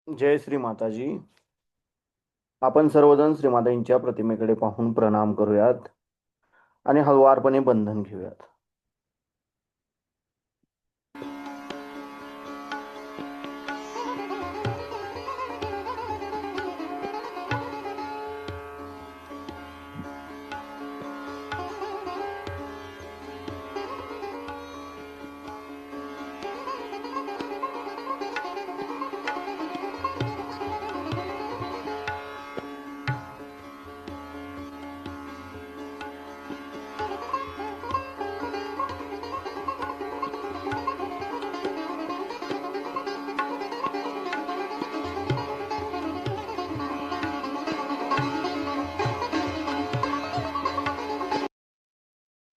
जय श्री माताजी. आपण सर्वजण श्रीमातांच्या प्रतिमेकडे पाहून प्रणाम करूयात आणि हळुवारपणे बंधन घेऊयात.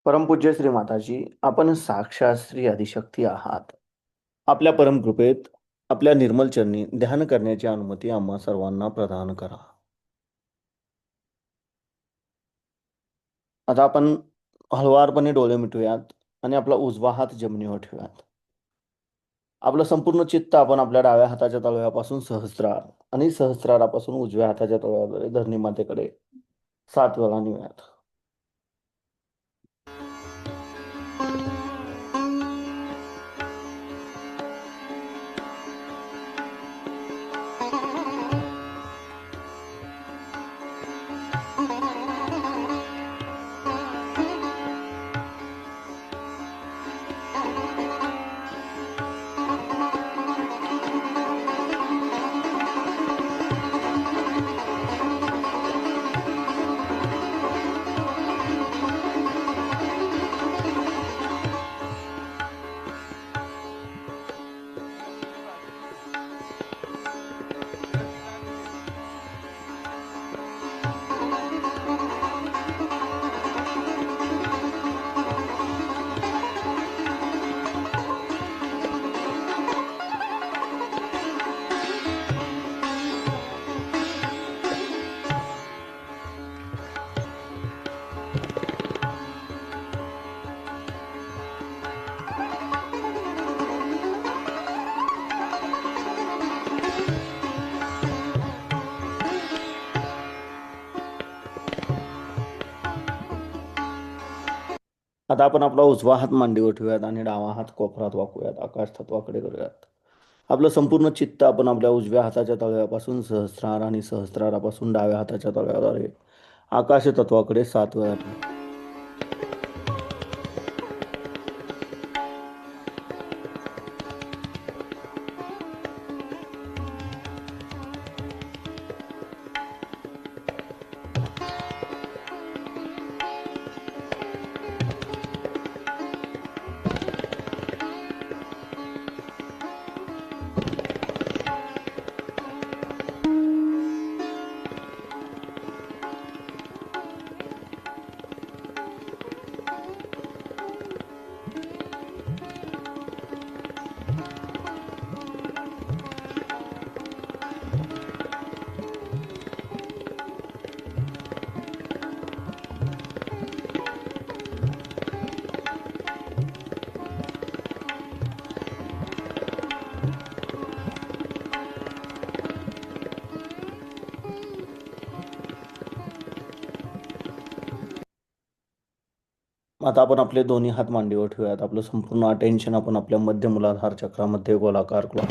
परमपूज्य श्री माताजी, आपण साक्षात श्री आदिशक्ती आहात. आपल्या परमकृपेत आपल्या निर्मल चरणी ध्यान करण्याची अनुमती आम्हा सर्वांना प्रदान करा. आता आपण हळुवारपणे डोळे मिटूयात आणि आपला उजवा हात जमिनीवर ठेवूयात. आपलं संपूर्ण चित्त आपण आपल्या डाव्या हाताच्या तळव्यापासून सहस्रार आणि सहस्रारापासून उजव्या हाताच्या तळव्याकडे धरणी मातेकडे 7 वेळा नेऊयात. आता आपण आपला उजवा हात मांडीवर ठेवूयात आणि डावा हात कोपरात वाकूयात, आकाश तत्वाकडे करूयात. आपलं संपूर्ण चित्त आपण आपल्या उजव्या हाताच्या तळव्यापासून सहस्रार आणि सहस्रारापासून डाव्या हाताच्या तळव्याद्वारे आकाश तत्वाकडे 7 वेळा ठेवूया. आता आपण आपले दोन्ही हात मांडीवर ठेवूयात. आपलं संपूर्ण अटेन्शन आपण आपल्या मध्य मूलाधार चक्रामध्ये गोलाकार करू.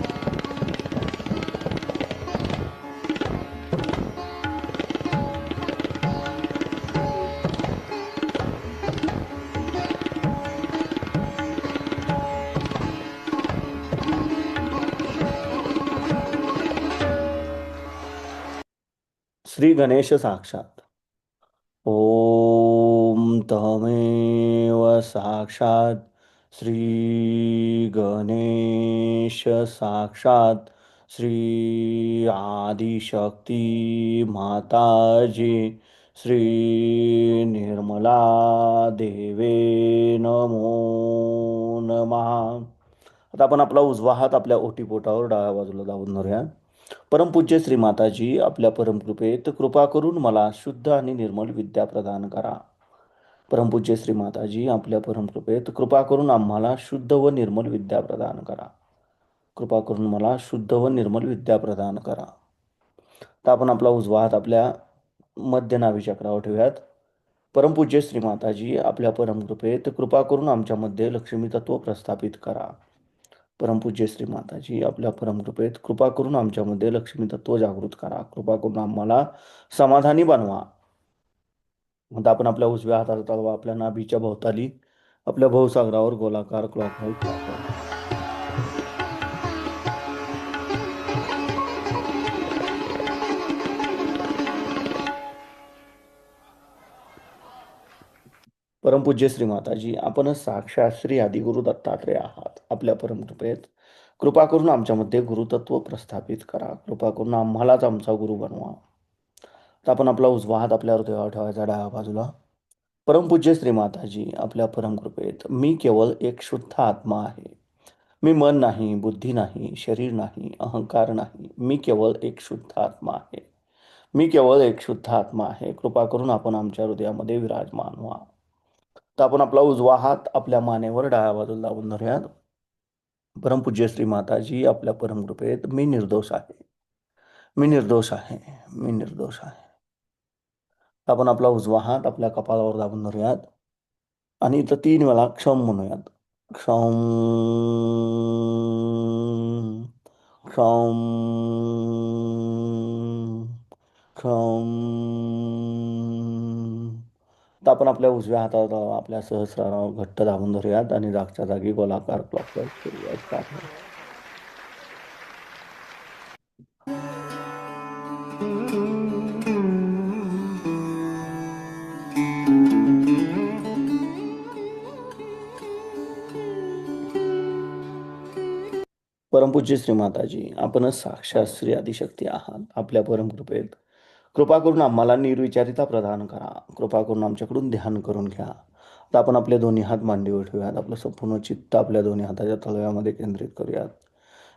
श्री गणेश साक्षात. ओम तमेव साक्षात् श्री गणेश साक्षात श्री आदिशक्ती माताजी श्री निर्मला देवे नमो नमः. आता आपण आपला उजवा हात आपल्या ओटीपोटावर डाव्या बाजूला दाबून धरूया. परमपूज्य श्री माताजी, आपल्या परमकृपेत कृपा करून मला शुद्ध आणि निर्मल विद्या प्रदान करा. परमपूज्य श्री माताजी, आपल्या परमकृपेत कृपा करून आम्हाला शुद्ध व निर्मल विद्या प्रदान करा. कृपा करून मला शुद्ध व निर्मल विद्या प्रदान करा. तर आपण आपला उजवा हात आपल्या मध्य नाभी चक्रावर ठेवूयात. परमपूज्य श्री माताजी, आपल्या परमकृपेत कृपा करून आमच्यामध्ये लक्ष्मी तत्व प्रस्थापित करा. परमपूज्य श्री माताजी, आपल्या परमकृपेत कृपा करून आमच्यामध्ये लक्ष्मी तत्व जागृत करा. कृपा करून आम्हाला समाधानी बनवा. आता आपण आपल्या उजव्या हाताचा तळवा आपल्या नाभीच्या भोवताली आपल्या भवसागरावर गोलाकार क्लॉकवाईज दाखवा. परमपूज्य श्री माताजी, आपण साक्षात श्री आदिगुरु दत्तात्रेय आहात. आपल्या परमकृपेत कृपा करून आमच्यामध्ये गुरुतत्व प्रस्थापित करा. कृपा करून आम्हालाच आमचा गुरु बनवा. तर आपण आपला उजवा हात आपल्या हृदयावर ठेवायचा डाव्या बाजूला. परमपूज्य श्री माताजी, आपल्या परमकृपेत मी केवळ एक शुद्ध आत्मा आहे. मी मन नाही, बुद्धी नाही, शरीर नाही, अहंकार नाही. मी केवळ एक शुद्ध आत्मा आहे. मी केवळ एक शुद्ध आत्मा आहे. कृपा करून आपण आमच्या हृदयामध्ये विराजमान व्हा. तर आपण आपला उजवा हात आपल्या मानेवर डाव्या बाजूला लावून धरूयात. परमपूज्य श्री माताजी, आपल्या परमकृपेत मी निर्दोष आहे. मी निर्दोष आहे. मी निर्दोष आहे. आपण आपला उजवा हात आपल्या कपाळावर दाबून धरूयात आणि इथं 3 वेळा क्षम म्हणूयात. क्षम क्षम क्षम. तर आपण आपल्या उजव्या हाताला आपल्या सहस्रारावर घट्ट दाबून धरूयात आणि जागच्या जागी गोलाकार क्लॉकवाईज फिरूया. स्टार्ट. परमपूज्य श्री माताजी, आपण साक्षात श्री आदिशक्ती आहात. आपल्या परमकृपेत कृपा करून आम्हाला निर्विचारिता प्रदान करा. कृपा करून आमच्याकडून ध्यान करून घ्या. तर आपण आपले दोन्ही हात मांडीवर ठेवूयात. आपलं संपूर्ण चित्त आपल्या दोन्ही हाताच्या तळव्यामध्ये केंद्रित करूयात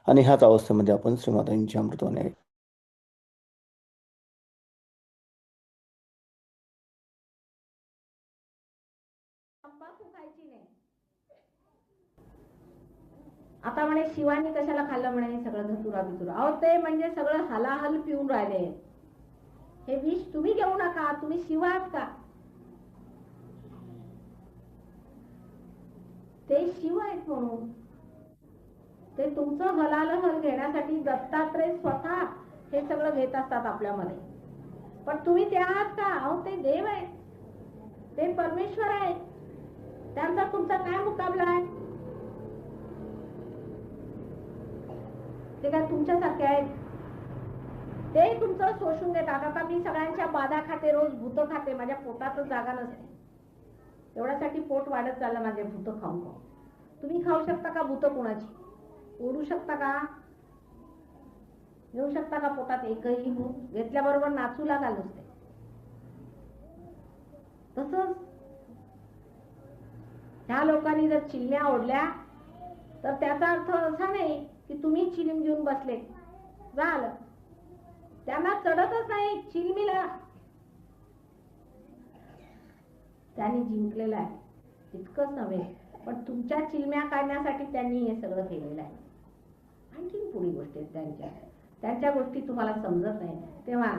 आणि ह्याच अवस्थेमध्ये आपण श्रीमातांची अमृतवाणी आता म्हणे शिवानी कशाला खाल्लं म्हणे सगळं धतुरा बितुरा. अहो ते म्हणजे सगळं हलाहल पिऊन राहिले. हे विष तुम्ही घेऊ नका. तुम्ही शिव आहात का? ते शिव आहेत म्हणून ते तुमचं हलाहल घेण्यासाठी दत्तात्रय स्वतः हे सगळं घेत असतात आपल्यामध्ये. पण तुम्ही ते आहात का? अहो ते देव आहेत. ते परमेश्वर आहेत. त्यांचा तुमचा काय मुकाबला आहे? ते काय तुमच्यासारखे आहेत? ते तुमचं शोषून घेतात. आता मी सगळ्यांच्या बाधा खाते, रोज भूत खाते. माझ्या पोटातच जागा नसते. एवढ्यासाठी पोट वाढत चाललं माझे भूत खाऊन खाऊन. तुम्ही खाऊ शकता का भूत कोणाची? ओढू शकता का? घेऊ शकता का पोटात एकही भूत? घेतल्याबरोबर नाचू लागाल नुसते. तसंच ह्या लोकांनी जर चिलण्या ओढल्या तर त्याचा अर्थ असा नाही की तुम्ही चिलीम घेऊन बसले झालं. त्यांना चढतच नाही चिलमीला. त्यांनी जिंकलेलं आहे. इतकंच नव्हे पण तुमच्या चिलम्या काढण्यासाठी त्यांनी हे सगळं केलेलं आहे. आणखीन पुढे गोष्टी आहेत त्यांच्या गोष्टी तुम्हाला समजत नाही. तेव्हा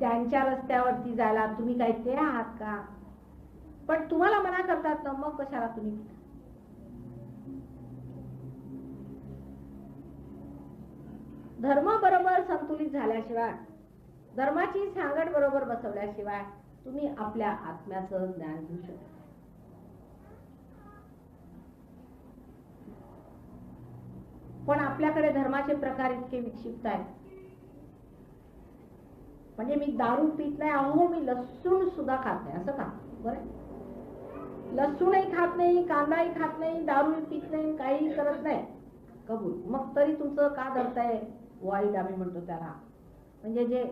त्यांच्या रस्त्यावरती जायला तुम्ही काय ते आहात का? पण तुम्हाला मना करतात ना, मग कशाला तुम्ही? धर्म बरोबर संतुलित झाल्याशिवाय, धर्माची सांगड बरोबर बसवल्याशिवाय तुम्ही आपल्या आत्म्याचं ज्ञान घेऊ शकता. पण आपल्याकडे धर्माचे प्रकार इतके विक्षिप्त आहेत. म्हणजे मी दारू पित नाही, अहो मी लसूण सुद्धा खात नाही असं का? बरं, लसूणही खात नाही, कांदाही खात नाही, दारू पित नाही, काही करत नाही, कबूल. मग तरी तुमचं का धरताय वाईट, आम्ही म्हणतो त्याला, म्हणजे जे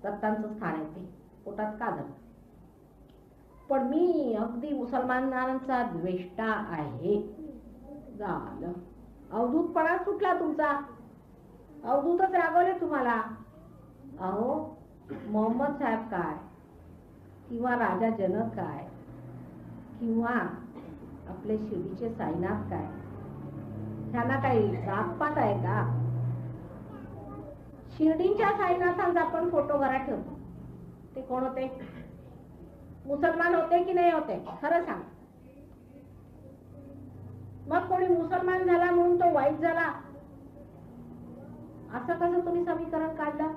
दत्तांचं स्थान आहे ते पोटात का धरत. पण मी अगदी मुसलमानांचा द्वेष्टा आहे. झालं, अवधूतपणा सुटला तुमचा, अवधूतच रागवले तुम्हाला. अहो मोहम्मद साहेब काय, किंवा राजा जनक काय, किंवा आपले शिर्डीचे साईनाथ काय, ह्यांना काही जातपात आहे का? शिर्डीच्या साईनाथांचा आपण फोटो घरात ठेवतो, ते कोण होते? मुसलमान होते की नाही होते? खरं सांग. मग कोणी मुसलमान झाला म्हणून तो वाईट झाला असं कसं तुम्ही समीकरण काढलं?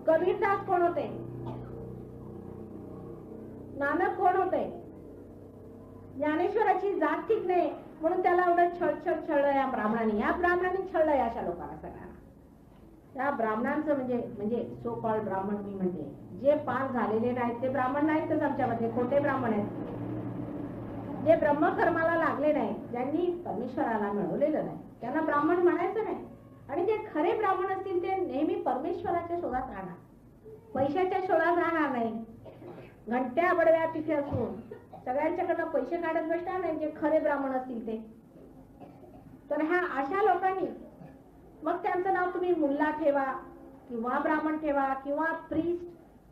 कबीरदास कोण होते? नानक कोण होते? ज्ञानेश्वराची जात ठीक नाही म्हणून त्याला एवढं छळलं या ब्राह्मणांनी. या ब्राह्मणांनी छळलं अशा लोकांना सगळ्यांना. त्या ब्राह्मणांचं म्हणजे सो कॉल्ड ब्राह्मण मी म्हणते, जे पार झालेले नाहीत ते ब्राह्मण नाहीतच आमच्यामध्ये, खोटे ब्राह्मण आहेत. जे ब्रह्मकर्माला लागले नाही, ज्यांनी परमेश्वराला मिळवलेलं नाही, त्यांना ब्राह्मण म्हणायचं नाही. आणि जे खरे ब्राह्मण असतील ते नेहमी परमेश्वराच्या शोधात राहणार, पैशाच्या शोधात राहणार नाही. घंट्या बडव्या तिथे असून सगळ्यांच्याकडनं पैसे काढत बसणार नाही जे खरे ब्राह्मण असतील ते. तर ह्या अशा लोकांनी मग त्यांचं नाव तुम्ही मुल्ला ठेवा किंवा ब्राह्मण ठेवा किंवा प्रीस्ट,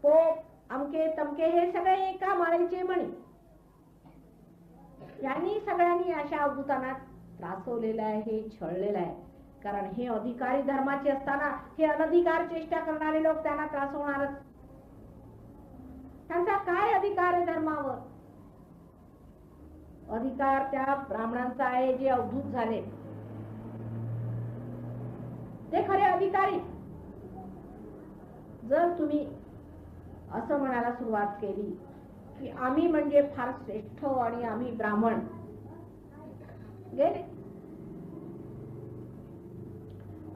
पोप, अमके तमके, हे सगळे एका माळेचे मणी. यांनी सगळ्यांनी अशा अवधूतांना त्रासवलेलं आहे, हे छळलेलं आहे. कारण हे अधिकारी धर्माचे असताना हे अनधिकार चेष्टा करणारे लोक त्यांना त्रासवणारच. त्यांचा काय अधिकार आहे धर्मावर? अधिकार त्या ब्राह्मणांचा आहे जे अवधूत झाले, ते खरे अधिकारी. जर तुम्ही असं म्हणायला सुरुवात केली की आम्ही म्हणजे फार श्रेष्ठ आणि आम्ही ब्राह्मण, गेले.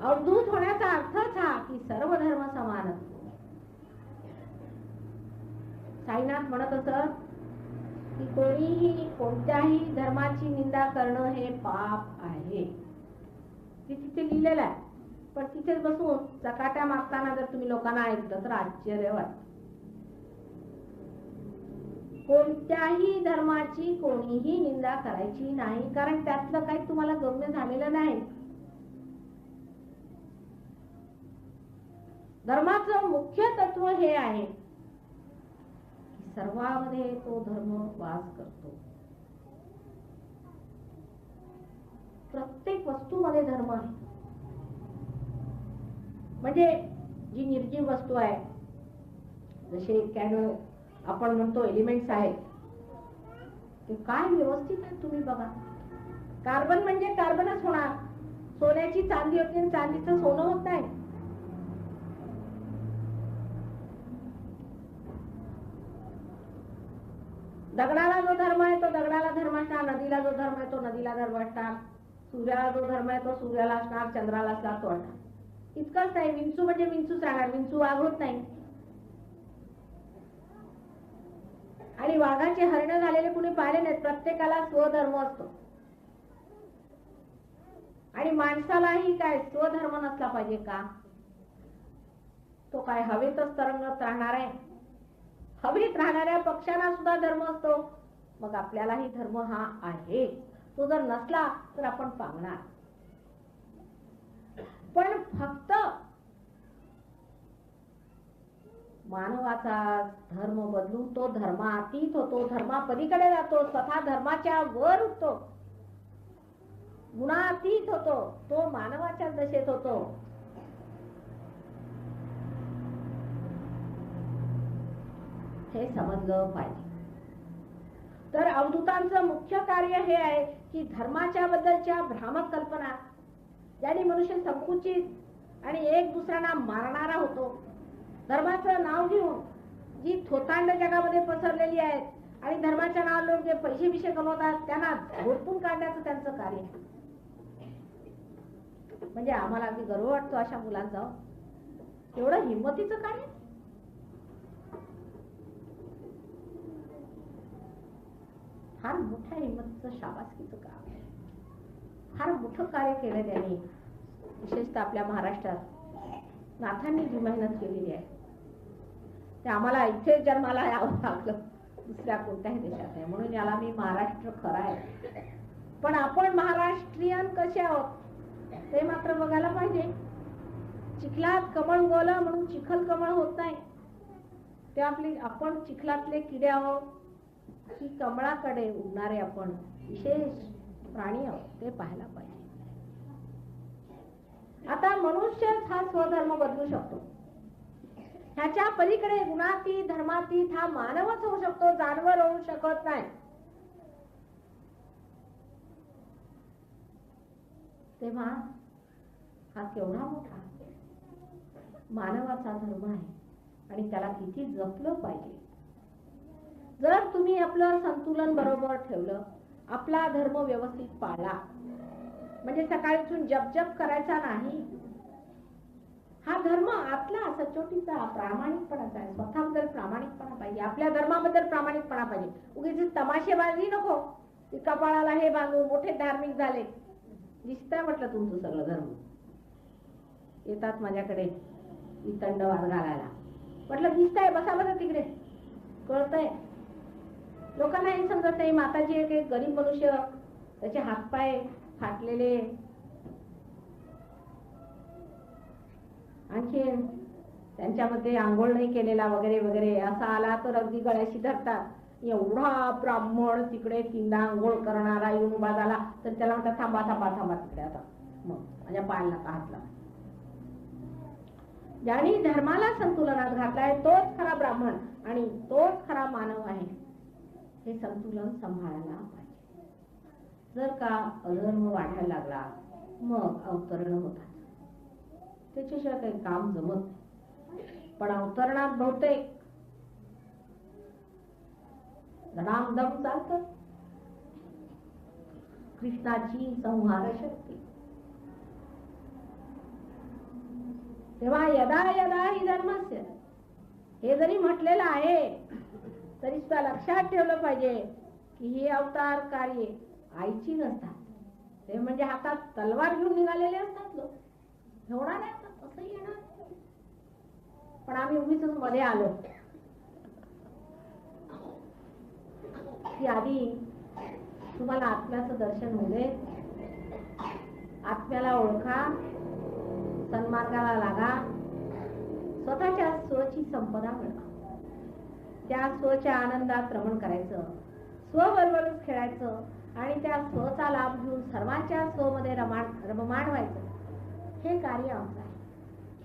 अवधूत होण्याचा अर्थच हा की सर्व धर्म समान. साईनाथ म्हणत असत की कोणीही कोणत्याही धर्माची निंदा करणं हे पाप आहे. ते तिथे लिहिलेलं आहे. पण तिथे बसून चकाट्या मागताना जर तुम्ही लोकांना ऐकलं तर आश्चर्य वाटतं. कोणत्याही धर्माची कोणीही निंदा करायची नाही, कारण त्यातलं काही तुम्हाला गम्य झालेलं नाही. धर्माचं मुख्य तत्व हे आहे की सर्वांमध्ये तो धर्म वास करतो. प्रत्येक वस्तूमध्ये धर्म आहे. म्हणजे जी निर्जीव वस्तू आहे, जसे कॅनो आपण म्हणतो एलिमेंट्स आहेत, ते काय व्यवस्थित आहे तुम्ही बघा. कार्बन म्हणजे कार्बनच होणार. सोन्याची चांदी होते आणि चांदीचं सोनं होत नाही. दगडाला जो धर्म आहे तो दगडाला धर्म असणार, नदीला जो धर्म आहे तो नदीला धर्म असणार, सूर्याला जो धर्म आहे तो सूर्याला असणार, चंद्राला असणार तो असणार. इतकंच नाही. विंचू म्हणजे विंचूच राहणार, विंचू वाघ होत नाही. आणि वाघाचे हरण झालेले कुणी पाहिले नाहीत. प्रत्येकाला स्वधर्म असतो. आणि माणसालाही काय स्वधर्म नसला पाहिजे का? तो काय हवेतच तरंगत राहणार आहे? हवेत राहणाऱ्या पक्ष्यांना सुद्धा धर्म असतो. मग आपल्यालाही धर्म हा आहे. तो जर नसला तर आपण पांगणार. पण फक्त मानवाचा धर्म बदलून तो धर्मातीत होतो, धर्मापलीकडे जातो, स्वतः धर्माच्या वर उठतो, गुणातीत होतो, तो मानवाच्या दशेत होतो. हे समजलं पाहिजे. तर अवधूतांचं मुख्य कार्य हे आहे की धर्माच्या बद्दलच्या भ्रामक कल्पना, ज्याने मनुष्य संकुचित आणि एक दुसऱ्यांना मारणारा होतो, धर्माचं नाव घेऊन जी थोतांड जगामध्ये पसरलेली आहेत आणि धर्माच्या नाव लोक जे पैसे बिशे कमवतात त्यांना झोडपून काढण्याचं त्यांचं कार्य आहे. म्हणजे आम्हाला अगदी गर्व वाटतो अशा मुलांचा. एवढं हिंमतीचं कार्य. फार मोठ्या हिंमतीचं शाबासकीचं काम आहे. फार मोठं कार्य केलं त्यांनी, विशेषतः आपल्या महाराष्ट्रात नाथांनी जी मेहनत केलेली आहे ते आम्हाला इथे जन्माला यावं लागलं, दुसऱ्या कोणत्याही देशात नाही. म्हणून याला मी महाराष्ट्र खरा आहे. पण आपण महाराष्ट्रीयन कसे आहोत ते मात्र बघायला पाहिजे. चिखलात कमळ उगवलं म्हणून चिखल कमळ होत नाही. ते आपण चिखलातले किडे आहोत की कमळाकडे उडणारे आपण विशेष प्राणी आहोत ते पाहायला पाहिजे. आता मनुष्यच हा स्वधर्म बदलू शकतो. ह्याच्या पलीकडे गुणातीत धर्मातीत हा मानवच होऊ शकतो, जानवर होऊ शकत नाही. तेव्हा हा केवढा मोठा मानवाचा धर्म आहे आणि त्याला किती जपलं पाहिजे. जर तुम्ही आपलं संतुलन बरोबर ठेवलं, आपला धर्म व्यवस्थित पाळला, म्हणजे सकाळी उठून जप जप करायचा नाही. हा धर्म आतला सचोटीचा प्रामाणिकपणाचा आहे. स्वतःबद्दल प्रामाणिकपणा पाहिजे, आपल्या धर्माबद्दल प्रामाणिकपणा पाहिजे. उगीच तमाशेबाजी नको. कपाळाला हे बांधून मोठे धार्मिक झाले, दिसतंय म्हटलं तुमचं सगळं धर्म. येतात माझ्याकडे वितंडवाद घालायला, म्हटलं दिसतंय, बसा बसा तिकडे, कळतंय. लोकांना हे समजत नाही. माताजी एक गरीब मनुष्य, त्याचे हातपाय फाटलेले, आणखी त्यांच्यामध्ये आंघोळ नाही केलेला वगैरे वगैरे, असा आला तर अगदी गळ्याशी धरतात. एवढा ब्राह्मण तिकडे तीनदा आंघोळ करणारा येऊन उभा झाला तर त्याला म्हणतात थांबा थांबा थांबा तिकडे, आता मग माझ्या पायाला का हात लावा. ज्याने धर्माला संतुलनात घातलाय तोच खरा ब्राह्मण आणि तोच खरा मानव आहे. हे संतुलन सांभाळायला पाहिजे. जर का अधर्म वाढायला लागला मग अवतरण होतात, त्याच्याशिवाय काही काम जमत नाही. पण अवतरणात बहुतेक धडामधम चालतं. कृष्णाची संहार शक्ती. तेव्हा यदा यदा ही धर्मस्य, हे जरी म्हटलेलं आहे तरी सुद्धा लक्षात ठेवलं पाहिजे की हे अवतार कार्य आईची नसतात. ते म्हणजे हातात तलवार घेऊन निघालेले असतात लोक, होणार आहे असंही येणार. पण आम्ही उगीच मध्ये आलो की आधी तुम्हाला आत्म्याचं दर्शन होऊ दे, आत्म्याला ओळखा, सन्मार्गाला लागा, स्वतःच्या स्वची संपदा मिळवा, त्या स्वच्या आनंदात रमण करायचं, स्वबरोबरच खेळायचं आणि त्या स्वचा लाभ घेऊन सर्वांच्या स्वमध्ये रममाण व्हायचं. हे कार्य आमचं आहे.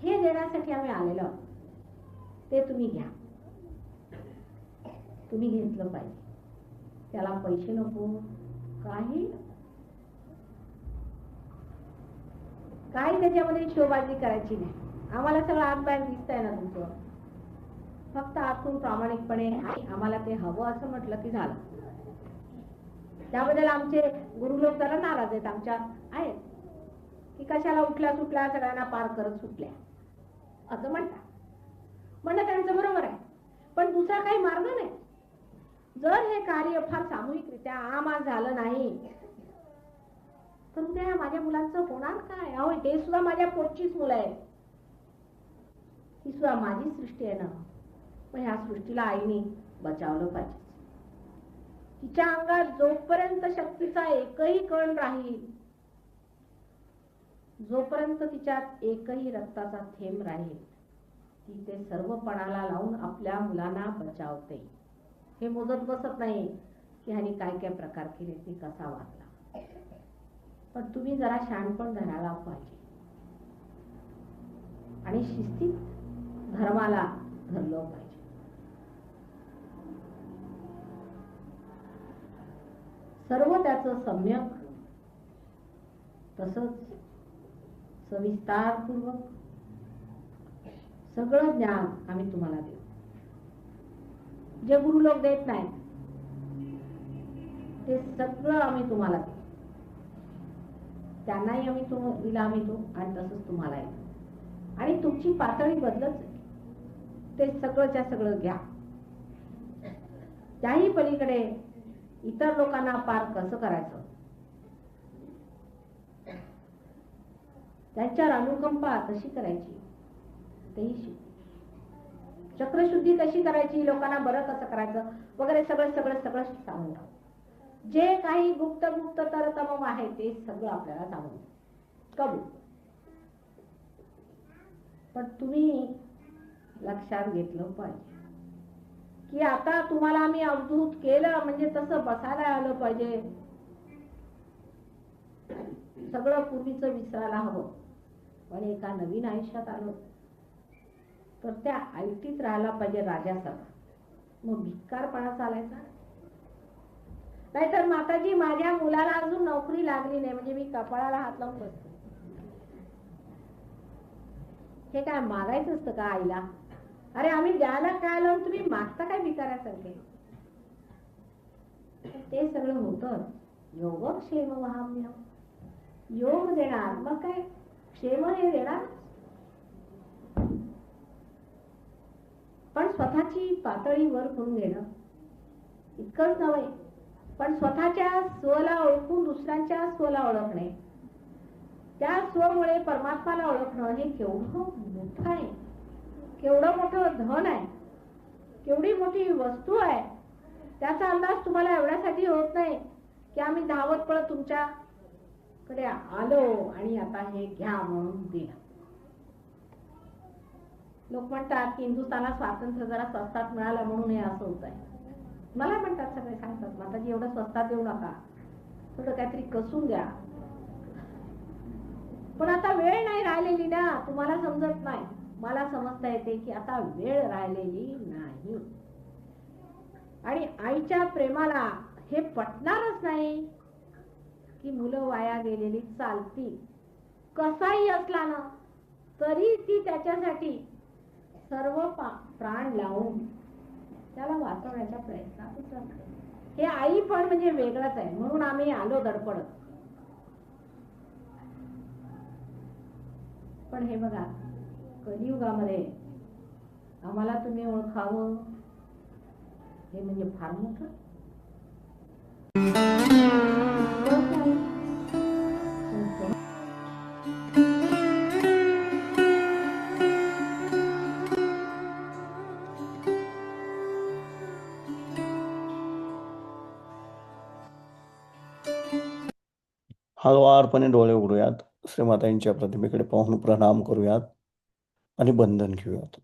हे देण्यासाठी आम्ही आलेलो आहोत. ते तुम्ही घ्या, तुम्ही घेतलं पाहिजे. त्याला पैसे नको, काही त्याच्यामध्ये शोबाजी करायची नाही. आम्हाला सगळं आत बाहेर दिसतंय ना तुमचं, फक्त आतून प्रामाणिकपणे आम्हाला ते हवं असं म्हटलं की झालं. त्याबद्दल आमचे गुरु लोक जरा नाराज आहेत आमच्या आहेत की कशाला उठल्या सुटल्या सगळ्यांना पार करत सुटल्या असं म्हणतात. म्हणणं त्यांचं बरोबर आहे, पण दुसरा काही मार्ग नाही. जर हे कार्य फार सामूहिकरित्या आमात झालं नाही तर उद्या माझ्या मुलांचं होणार काय? अहो हे सुद्धा माझ्या पोटचीच मुलं आहे, ही सुद्धा माझी सृष्टी आहे ना. पण ह्या सृष्टीला आईने बचावलं पाहिजे. तिच्या अंगात जोपर्यंत शक्तीचा एकही कण राहील, जोपर्यंत तिच्यात एकही रक्ताचा थेंब राहील, ती ते सर्व पणाला लावून आपल्या मुलांना बचावते. हे मोजत बसत नाही की ह्याने काय काय प्रकार केले, ती कसा वागला. पण तुम्ही जरा शहाणपण धरायला पाहिजे आणि शिस्तीत धर्माला धरलं पाहिजे. सर्व त्याचं सम्यक तसंच सविस्तारपूर्वक सगळं ज्ञान आम्ही तुम्हाला देऊ, जे गुरु लोक देत नाहीत ते सगळं आम्ही तुम्हाला देऊ. त्यांनाही आम्ही दिला आम्ही तो आणि तसंच तुम्हाला येतो. आणि तुमची पातळी बदलत ते सगळंच्या सगळं घ्या. त्याही पलीकडे इतर लोकांना पार कसं करायचं, त्यांच्यावर अनुकंपा कशी करायची तेही शिकू. चक्रशुद्धी कशी करायची, लोकांना बरं कसं करायचं वगैरे सगळं सगळं सगळं सांगून टाकू. जे काही गुप्त गुप्त तरतम आहे ते सगळं आपल्याला सांगून कबूल. पण तुम्ही लक्षात घेतलं पाहिजे की आता तुम्हाला आम्ही अवधूत केलं म्हणजे तसं बसायला आलं पाहिजे. सगळं पूर्वीचं विसरायला हवं. पण एका नवीन आयुष्यात आलो तर त्या आयटीत राहायला पाहिजे राजासारखा. मग भिक्कारपणा चालायचा. नाहीतर माताजी माझ्या मुलाला अजून नोकरी लागली नाही म्हणजे मी कपाळाला हात लावून बसते. हे काय मागायचं असतं का आईला? अरे आम्ही द्यायला काय लावून तुम्ही मागता काय भिकाऱ्यासारखे? ते सगळं होतं योगक्षेम वहाम्य. योग देणार मग काय क्षेम हे देणार. पण स्वतःची पातळी वर करून घेणं इतकंच नव्हे, पण स्वतःच्या स्वला ओळखून दुसऱ्यांच्या स्वला ओळखणे, त्या स्वमुळे परमात्माला ओळखणं हे केवढं मोठं आहे, केवढं मोठं धन आहे, केवढी मोठी वस्तू आहे. त्याचा अंदाज तुम्हाला एवढ्यासाठी होत नाही की आम्ही धावत पळत तुमच्याकडे आलो आणि आता हे घ्या म्हणून दिलं. लोक म्हणतात की हिंदुस्थानात स्वातंत्र्य जरा स्वस्तात मिळालं म्हणून हे असं होत आहे. मला म्हणतात सगळे, सांगतात माताजी एवढं स्वस्तात देऊ नका, थोडं काहीतरी कसून द्या. पण आता वेळ नाही राहिलेली ना, तुम्हाला समजत नाही. मला समजता येते की आता वेळ राहिलेली नाही. आणि आईच्या प्रेमाला हे पटणारच नाही की मुलं वाया गेलेली चालतील. कसाही असला ना तरी ती त्याच्यासाठी सर्व प्राण लावून त्याला वाचवण्याच्या प्रयत्नात असते. हे आई पण म्हणजे वेगळंच आहे. म्हणून आम्ही आलो धडपडत. पण हे बघा कलियुगामध्ये आम्हाला तुम्ही ओळखावं हे म्हणजे फार मोठं. हळुवारपणे डोळे उघडूयात. श्रीमातांच्या प्रतिमेकडे पाहून प्रणाम करूयात आणि बंधन घेऊयात.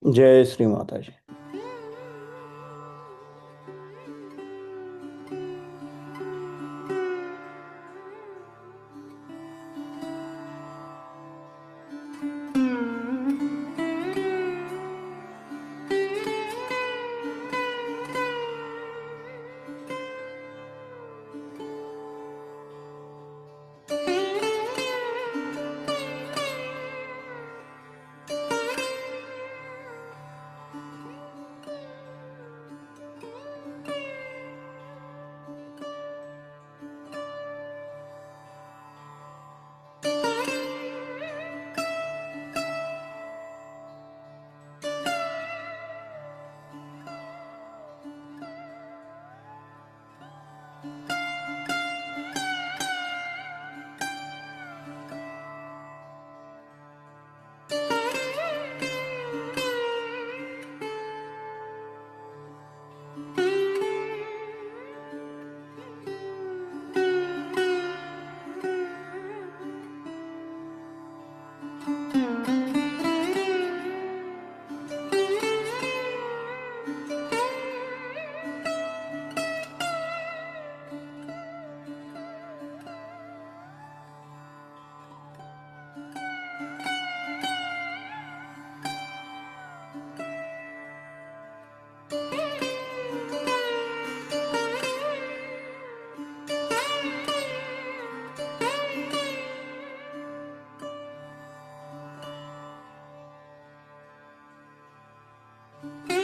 जय श्री माताजी. Thank you.